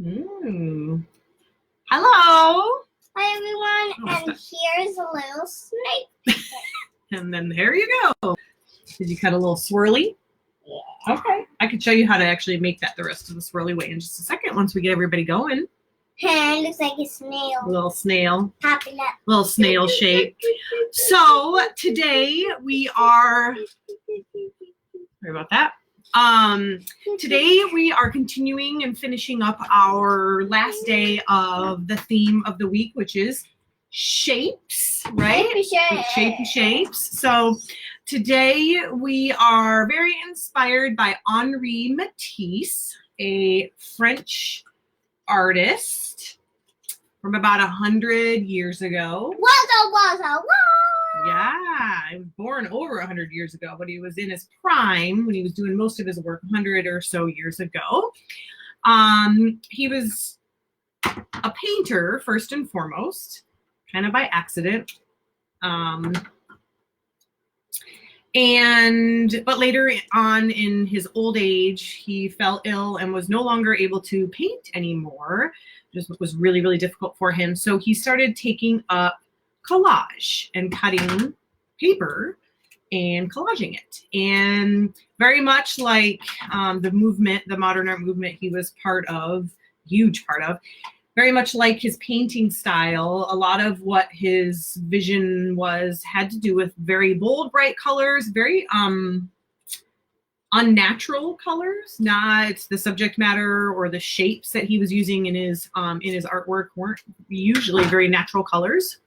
Mm. Hello. Hi everyone, and here's a little snake. And then there you go. Did you cut a little swirly? Yeah. Okay. I could show you how to actually make that the rest of the swirly way in just a second once we get everybody going. It looks like a snail. A little snail. Popping up. Little snail shape. So today we are, sorry about that. Today we are continuing and finishing up our last day of the theme of the week, which is shapes, right? Shapey shapes. So today we are very inspired by Henri Matisse, a French artist from about 100 years ago. Yeah, he was born over 100 years ago, but he was in his prime when he was doing most of his work 100 or so years ago. He was a painter first and foremost, kind of by accident. But later on in his old age, he fell ill and was no longer able to paint anymore. Just was really, really difficult for him. So he started taking up collage and cutting paper and collaging it. And very much like the movement, the modern art movement he was part of, huge part of, very much like his painting style, a lot of what his vision was had to do with very bold, bright colors, very unnatural colors. Not the subject matter or the shapes that he was using in his artwork weren't usually very natural colors.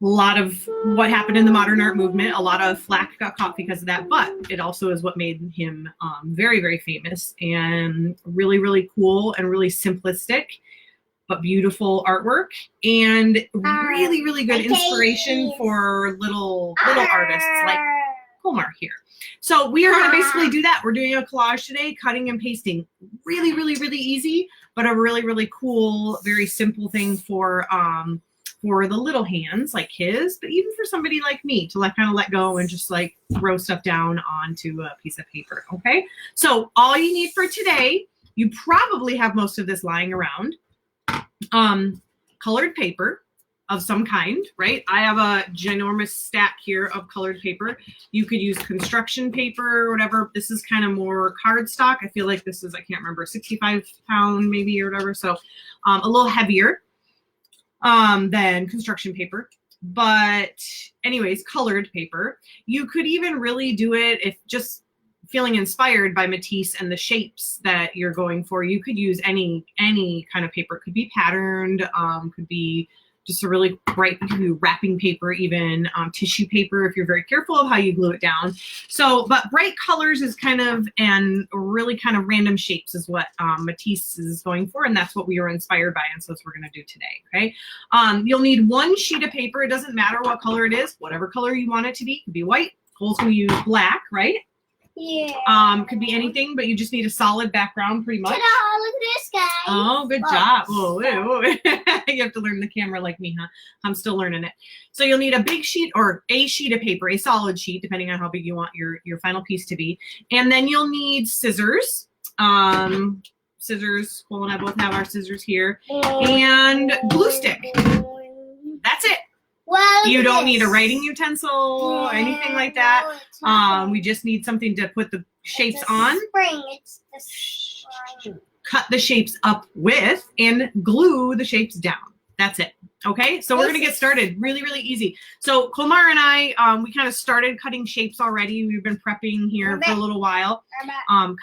A lot of what happened in the modern art movement, a lot of flack got caught because of that, but it also is what made him very, very famous and really, really cool and really simplistic, but beautiful artwork and really, really good inspiration for little artists like Colmar here. So we are going to basically do that. We're doing a collage today, cutting and pasting. Really, really, really easy, but a really, really cool, very simple thing for the little hands like his, but even for somebody like me to kind of let go and just like throw stuff down onto a piece of paper. Okay. So all you need for today, you probably have most of this lying around, colored paper of some kind, right? I have a ginormous stack here of colored paper. You could use construction paper or whatever. This is kind of more cardstock. I feel like this is, I can't remember, 65-pound maybe or whatever. So a little heavier than construction paper, but anyways, colored paper. You could even really do it if just feeling inspired by Matisse and the shapes that you're going for. You could use any kind of paper. It could be patterned, could be just a really bright, you can do wrapping paper, even tissue paper if you're very careful of how you glue it down. So, but bright colors is kind of, and really kind of random shapes is what Matisse is going for, and that's what we were inspired by, and so that's what we're going to do today, okay? You'll need one sheet of paper. It doesn't matter what color it is, whatever color you want it to be. It could be white. Cole's going to use black, right? Yeah. Could be anything, but you just need a solid background pretty much. Ta-da, look at this, guys. Oh, good job. Whoa. You have to learn the camera like me, huh? I'm still learning it. So you'll need a big sheet or a sheet of paper, a solid sheet, depending on how big you want your final piece to be. And then you'll need scissors. Scissors. Cole and I both have our scissors here. And glue stick. That's it. Well, you don't need a writing utensil or anything like that. We just need something to put the shapes on. It's the spring. Cut the shapes up with and glue the shapes down. That's it. Okay, so we're going to get started. Really, really easy. So Colmar and I, we kind of started cutting shapes already. We've been prepping here for a little while,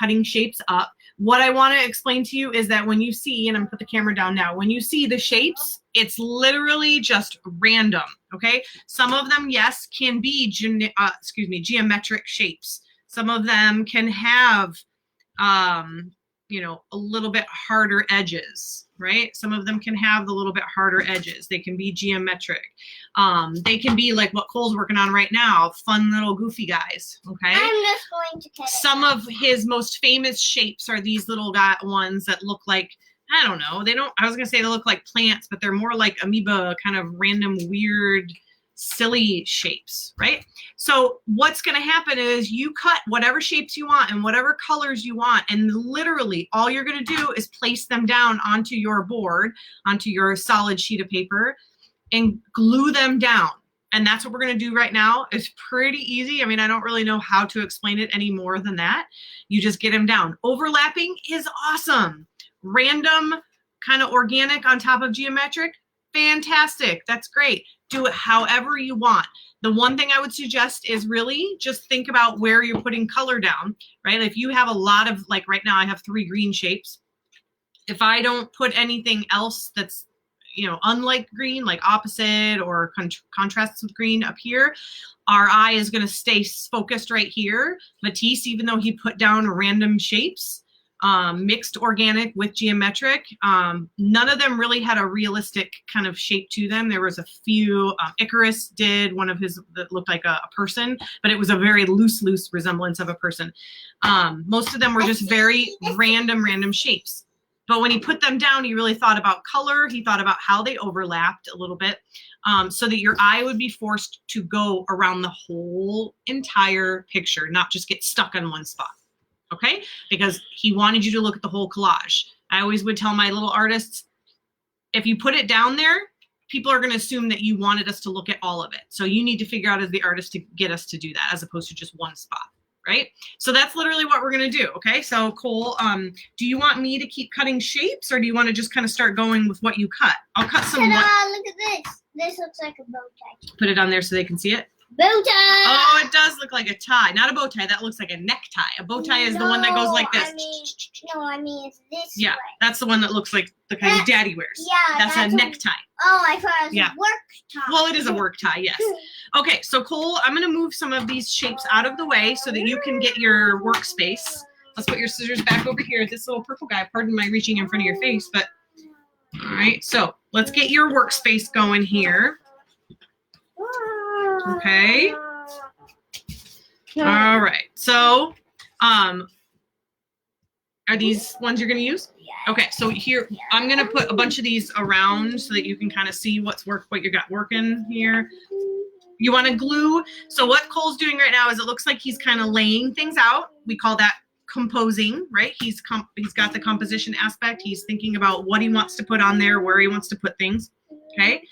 cutting shapes up. What I want to explain to you is that when you see, and I'm going to put the camera down now, when you see the shapes, it's literally just random, okay? Some of them, yes, can be geometric shapes. Some of them can have, you know, a little bit harder edges, right? Some of them can have the little bit harder edges. They can be geometric. They can be like what Cole's working on right now, fun little goofy guys, okay? I'm just going to cut it. Some of his most famous shapes are these little ones that look like, I don't know, I was gonna say they look like plants, but they're more like amoeba, kind of random, weird, silly shapes, right? So what's going to happen is you cut whatever shapes you want and whatever colors you want, and literally all you're going to do is place them down onto your board, onto your solid sheet of paper, and glue them down. And that's what we're going to do right now. It's pretty easy. I mean, I don't really know how to explain it any more than that. You just get them down. Overlapping is awesome. Random, kind of organic on top of geometric, fantastic. That's great. Do it however you want. The one thing I would suggest is really just think about where you're putting color down, right? If you have a lot of, like right now I have 3 green shapes. If I don't put anything else that's, you know, unlike green, like opposite or contrasts with green up here, our eye is going to stay focused right here. Matisse, even though he put down random shapes, mixed organic with geometric, none of them really had a realistic kind of shape to them. There was a few, Icarus did one of his that looked like a person, but it was a very loose resemblance of a person. Most of them were just very random shapes. But when he put them down, he really thought about color. He thought about how they overlapped a little bit, so that your eye would be forced to go around the whole entire picture, not just get stuck on one spot, okay? Because he wanted you to look at the whole collage. I always would tell my little artists, if you put it down there, people are going to assume that you wanted us to look at all of it. So you need to figure out as the artist to get us to do that, as opposed to just one spot. Right? So that's literally what we're going to do. Okay. So Cole, do you want me to keep cutting shapes, or do you want to just kind of start going with what you cut? I'll cut some. Look at this. This looks like a bow tie. Put it on there so they can see it. Bow tie. Oh, it does look like a tie. Not a bow tie. That looks like a necktie. A bow tie is the one that goes like this. I mean it's this yeah, way. That's the one that looks like the kind of daddy wears. Yeah. That's a necktie. Oh, I thought it was a work tie. Well, it is a work tie, yes. Okay, so Cole, I'm going to move some of these shapes out of the way so that you can get your workspace. Let's put your scissors back over here. This little purple guy, pardon my reaching in front of your face, but all right, so let's get your workspace going here. Okay. All right, so are these ones you're going to use? Okay, so here, I'm going to put a bunch of these around so that you can kind of see what you got working here. You want to glue. So what Cole's doing right now is it looks like he's kind of laying things out. We call that composing, right? He's got the composition aspect. He's thinking about what he wants to put on there, where he wants to put things, okay?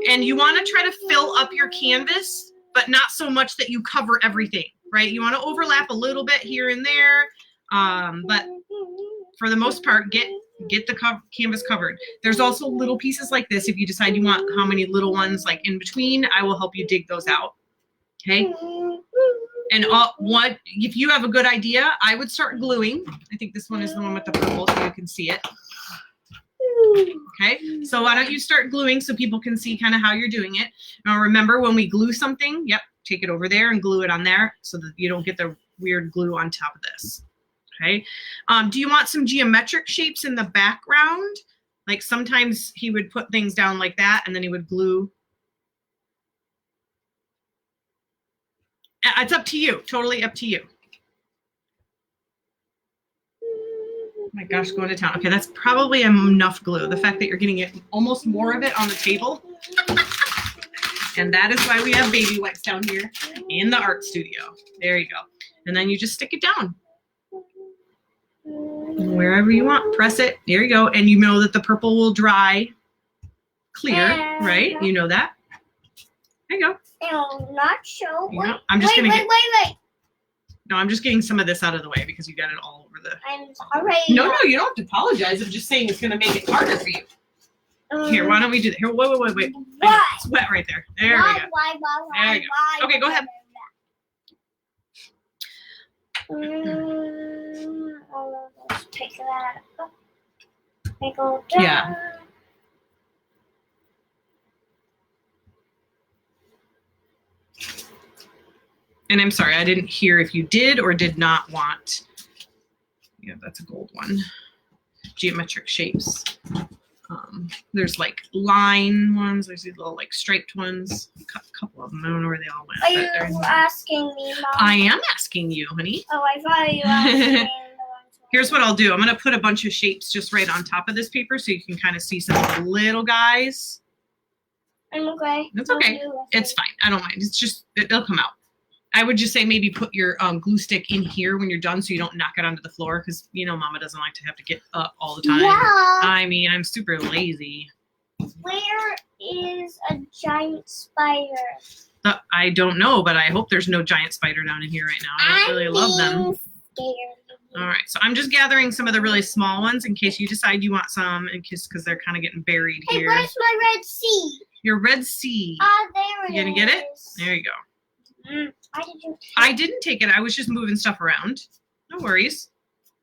And you want to try to fill up your canvas, but not so much that you cover everything, right? You want to overlap a little bit here and there, but for the most part, get the canvas covered. There's also little pieces like this. If you decide you want how many little ones like in between, I will help you dig those out. Okay. And if you have a good idea, I would start gluing. I think this one is the one with the purple, so you can see it. Okay. So why don't you start gluing so people can see kind of how you're doing it. Now remember, when we glue something, take it over there and glue it on there so that you don't get the weird glue on top of this. Okay. Do you want some geometric shapes in the background? Like sometimes he would put things down like that and then he would glue. It's up to you. Totally up to you. Oh my gosh, going to town. Okay, that's probably enough glue. The fact that you're getting it almost more of it on the table. And that is why we have baby wipes down here in the art studio. There you go. And then you just stick it down. Wherever you want, press it. There you go. And you know that the purple will dry clear, right? You know that. There you go. It'll not show. Yeah, I'm just wait. No, I'm just getting some of this out of the way because you got it all over the. I'm sorry. No, you don't have to apologize. I'm just saying it's going to make it harder for you. Here, why don't we do that? Here, wait. Why? It's wet right there. There we go. Why? There you go. Okay, go ahead. Let's pick that up. Go down. Yeah. And I'm sorry, I didn't hear if you did or did not want. Yeah, that's a gold one. Geometric shapes. There's like line ones. There's these little like striped ones. A couple of them. I don't know where they all went. Are you asking me, Mom? I am asking you, honey. Oh, I thought you were asking me. Here's what I'll do. I'm going to put a bunch of shapes just right on top of this paper so you can kind of see some of the little guys. I'm okay. That's okay. It's fine. I don't mind. It's just, it'll come out. I would just say maybe put your glue stick in here when you're done so you don't knock it onto the floor because, you know, Mama doesn't like to have to get up all the time. Yeah. I mean, I'm super lazy. Where is a giant spider? I don't know, but I hope there's no giant spider down in here right now. I don't really love them. Scared. All right, so I'm just gathering some of the really small ones in case you decide you want some, in case because they're kind of getting buried Hey, here. where's my red seed? Your red seed. Ah, there it is. You gonna get it? There you go. Why did you? I didn't take it. I was just moving stuff around. No worries.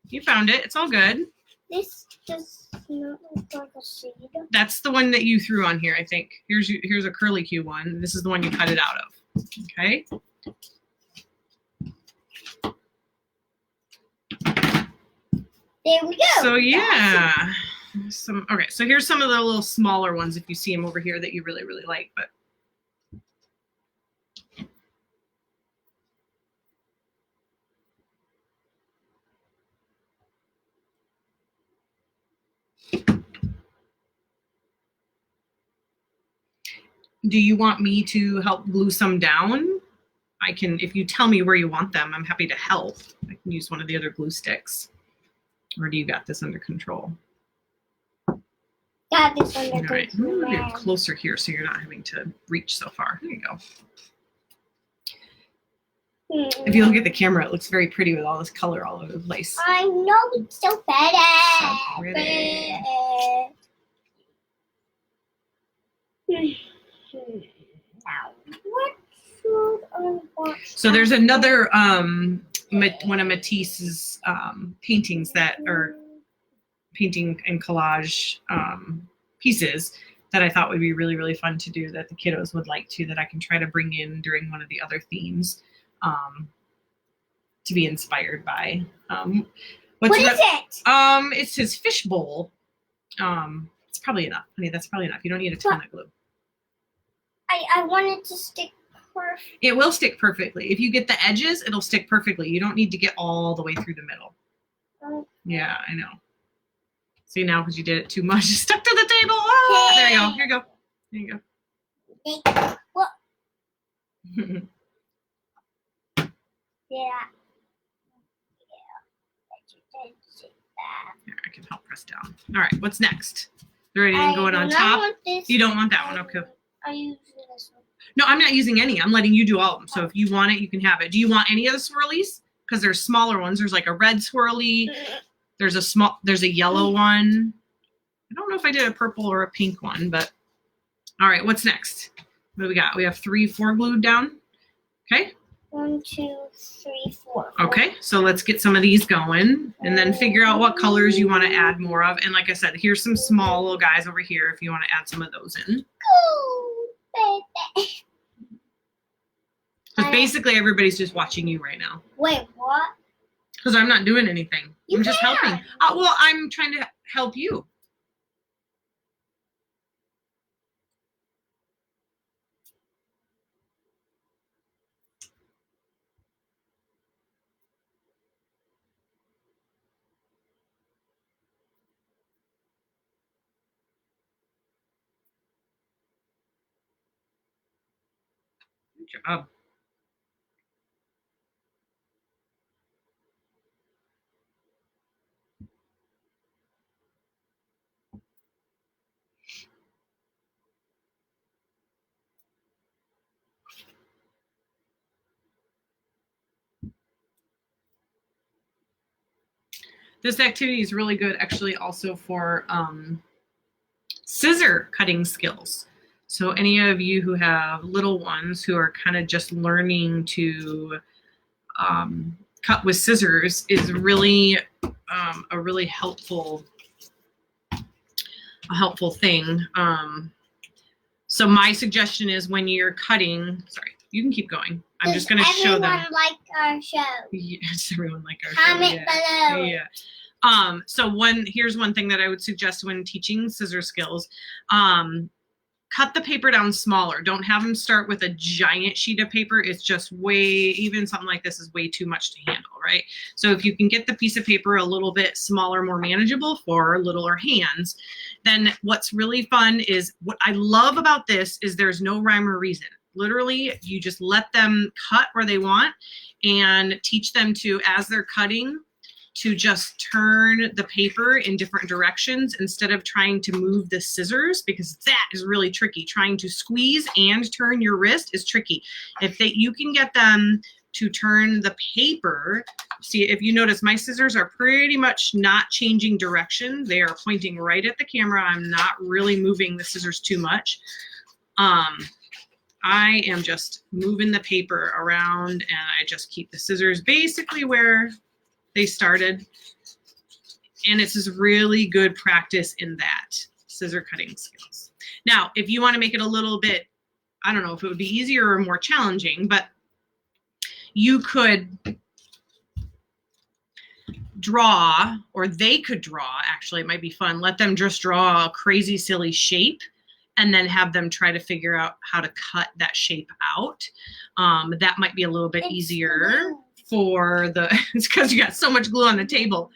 You found it. It's all good. This does not look like a seed. That's the one that you threw on here, I think. Here's a curlicue one. This is the one you cut it out of. Okay. There we go. So yeah. Okay, so here's some of the little smaller ones if you see them over here that you really, really like, but do you want me to help glue some down? I can, if you tell me where you want them, I'm happy to help. I can use one of the other glue sticks. Or do you got this under control? Got this under All right, I'm control. gonna get closer here so you're not having to reach so far. There you go. If you look at the camera, it looks very pretty with all this color all over the place. I know it's so pretty. So pretty. Now, what should I watch? So there's another one of Matisse's paintings that are painting and collage pieces that I thought would be really, really fun to do that the kiddos would like to, that I can try to bring in during one of the other themes to be inspired by. What is it? It's his fishbowl. It's probably enough. Honey, that's probably enough. You don't need a ton of glue. I want it to stick perfect. It will stick perfectly. If you get the edges, it'll stick perfectly. You don't need to get all the way through the middle. Yeah, I know. See, now because you did it too much, it's stuck to the table. Oh, there you go. Here you go. There you go. What? Yeah. Here, I can help press down. All right, what's next? They're ready to go on top. You don't want that one, okay. I use this one. No, I'm not using any. I'm letting you do all of them. So if you want it, you can have it. Do you want any of the swirlies? Because there's smaller ones. There's like a red swirly. There's a yellow one. I don't know if I did a purple or a pink one, but all right, what's next? What do we got? We have 3, 4 glued down. Okay. 1, 2, 3, 4. Okay, so let's get some of these going and then figure out what colors you want to add more of. And like I said, here's some small little guys over here if you want to add some of those in. Because basically everybody's just watching you right now. Wait, what? Because I'm not doing anything. You I'm just can. helping. Well, I'm trying to help you. Good job. This activity is really good actually also for scissor cutting skills. So any of you who have little ones who are kind of just learning to cut with scissors is really a really helpful thing. So my suggestion is when you're cutting, sorry, you can keep going. I'm just going to show them. Everyone like our show? Yes, everyone like our show. Comment below. Yeah. So here's one thing that I would suggest when teaching scissor skills. cut the paper down smaller. Don't have them start with a giant sheet of paper. It's just even something like this is way too much to handle, right? So if you can get the piece of paper a little bit smaller, more manageable for littler hands, then what's really fun is, what I love about this is there's no rhyme or reason. Literally, you just let them cut where they want and teach them to, as they're cutting, to just turn the paper in different directions instead of trying to move the scissors, because that is really tricky. Trying to squeeze and turn your wrist is tricky. If you can get them to turn the paper, see, if you notice, my scissors are pretty much not changing direction. They are pointing right at the camera. I'm not really moving the scissors too much. I am just moving the paper around, and I just keep the scissors basically where they started. And it's just really good practice in that, scissor cutting skills. Now, if you want to make it a little bit, I don't know if it would be easier or more challenging, but you could draw, or they could draw, actually, it might be fun. Let them just draw a crazy, silly shape and then have them try to figure out how to cut that shape out. That might be a little bit easier for the, it's because you got so much glue on the table.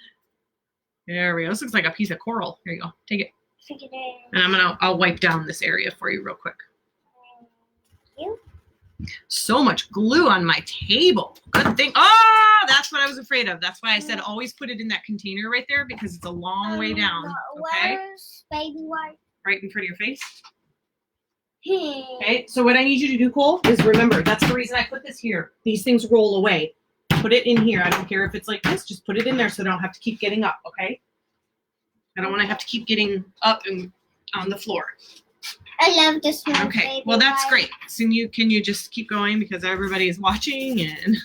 There we go. This looks like a piece of coral. Here you go. Take it. And I'll wipe down this area for you real quick. So much glue on my table. Good thing. Oh, that's what I was afraid of. That's why I said always put it in that container right there, because it's a long way down. Okay. Where's baby wipe? Right in front of your face. Okay. So what I need you to do, Cole, is remember, that's the reason I put this here. These things roll away. Put it in here. I don't care if it's like this. Just put it in there so I don't have to keep getting up. Okay. I don't want to have to keep getting up and on the floor. I love this one. Okay, well that's great. So can you just keep going, because everybody is watching, and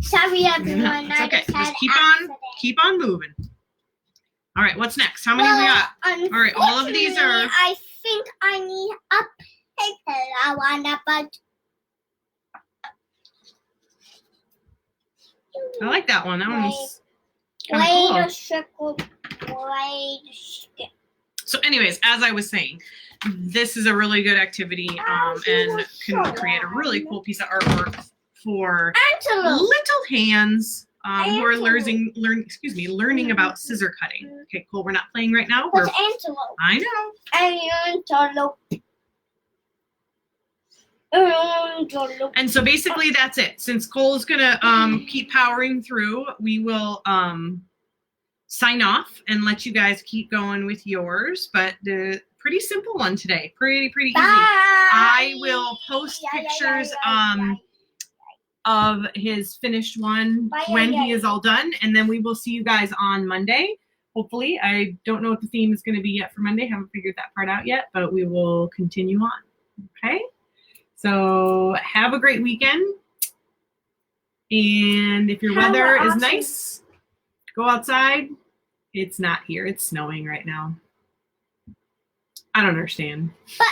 sorry everyone. It's okay. Just keep on moving. All right, what's next? How many we got? All right, all of these are. I think I need a paper. I want a bunch. I like that one. That one's kind of cool. So anyways, as I was saying, this is a really good activity and can create a really cool piece of artwork for little hands who are learning about scissor cutting. Okay, cool. We're not playing right now. What's antelope? I know. Antelope. And so basically that's it. Since Cole's gonna keep powering through, we will sign off and let you guys keep going with yours. But the pretty simple one today. Pretty easy. I will post pictures of his finished one when he is all done, and then we will see you guys on Monday. Hopefully. I don't know what the theme is going to be yet for Monday. Haven't figured that part out yet, but we will continue on. Okay? So have a great weekend. And if your weather is nice, go outside. It's not here. It's snowing right now. I don't understand. But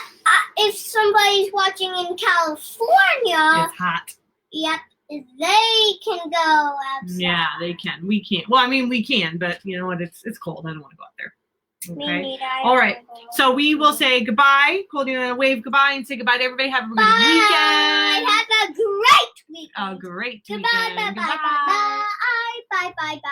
if somebody's watching in California, it's hot. Yep, they can go outside. Yeah, they can. We can't. Well, I mean, we can, but you know what? It's cold. I don't want to go out there. Okay. All right. So we will say goodbye. Cole, do you want to wave goodbye and say goodbye to everybody? Have a good weekend. Have a great weekend. A great Goodbye, weekend. bye, bye, bye, bye, bye, bye, bye.